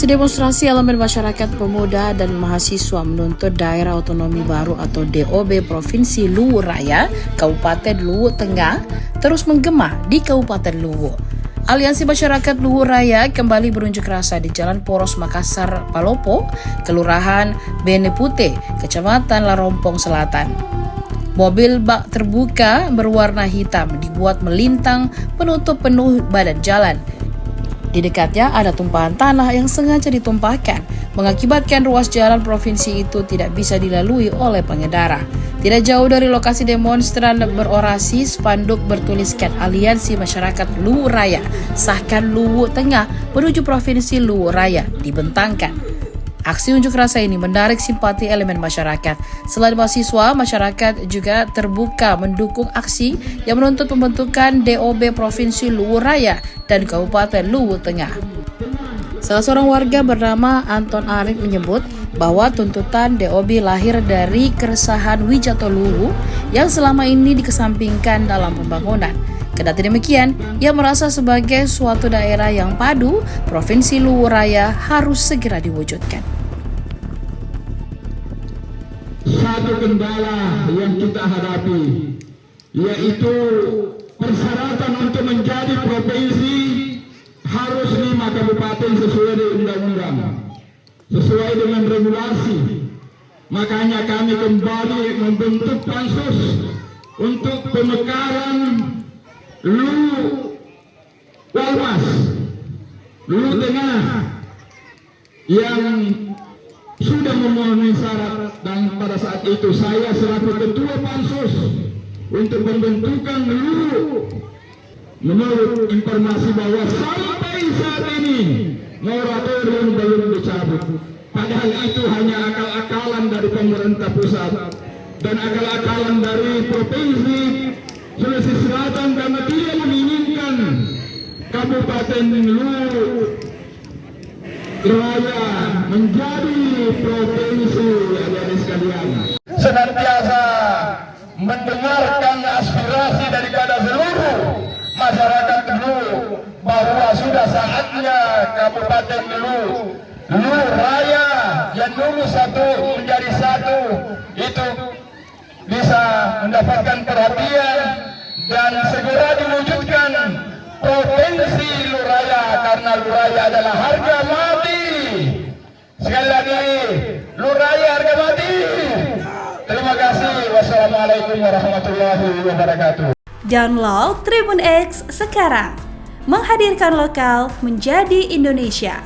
Aksi demonstrasi elemen masyarakat pemuda dan mahasiswa menuntut daerah otonomi baru atau DOB Provinsi Luwu Raya, Kabupaten Luwu Tengah terus menggema di Kabupaten Luwu. Aliansi Masyarakat Luwu Raya kembali berunjuk rasa di Jalan Poros Makassar Palopo, Kelurahan Bene Putih, Kecamatan Larompong Selatan. Mobil bak terbuka berwarna hitam dibuat melintang menutup penuh badan jalan. Di dekatnya ada tumpahan tanah yang sengaja ditumpahkan, mengakibatkan ruas jalan provinsi itu tidak bisa dilalui oleh pengendara. Tidak jauh dari lokasi demonstran berorasi, spanduk bertuliskan Aliansi Masyarakat Luwu Raya, sahkan Luwu Tengah menuju Provinsi Luwu Raya dibentangkan. Aksi unjuk rasa ini menarik simpati elemen masyarakat. Selain mahasiswa, masyarakat juga terbuka mendukung aksi yang menuntut pembentukan DOB Provinsi Luwu Raya dan Kabupaten Luwu Tengah. Salah seorang warga bernama Anton Arif menyebut bahwa tuntutan DOB lahir dari keresahan Wijato Luwu yang selama ini dikesampingkan dalam pembangunan. Kendati demikian, ia merasa sebagai suatu daerah yang padu, Provinsi Luwu Raya harus segera diwujudkan. Satu kendala yang kita hadapi, yaitu persyaratan untuk menjadi provinsi harus 5 kabupaten sesuai dengan undang-undang, sesuai dengan regulasi. Makanya kami kembali membentuk pansus untuk pemekaran Luwu Walmas, Luwu Tengah yang sudah memenuhi syarat, dan pada saat itu saya selaku ketua pansus untuk pembentukan Luwu menurut informasi bahwa sampai saat ini moratorium belum dicabut. Padahal itu hanya akal-akalan dari pemerintah pusat dan akal-akalan dari provinsi Sulawesi Selatan karena tidak menginginkan Kabupaten Luwu Raya menjadi provinsi adik-adik sekalian. Senantiasa mendengarkan aspirasi daripada seluruh masyarakat Luwu bahwa sudah saatnya Kabupaten Luwu Raya yang dulu satu menjadi satu itu bisa mendapatkan perhatian dan segera diwujudkan Provinsi Luwu Raya, karena Luwu Raya adalah harga mati. Sekali lagi, Luwu Raya harga mati. Terima kasih. Wassalamualaikum warahmatullahi wabarakatuh. Download Tribun X sekarang, menghadirkan lokal menjadi Indonesia.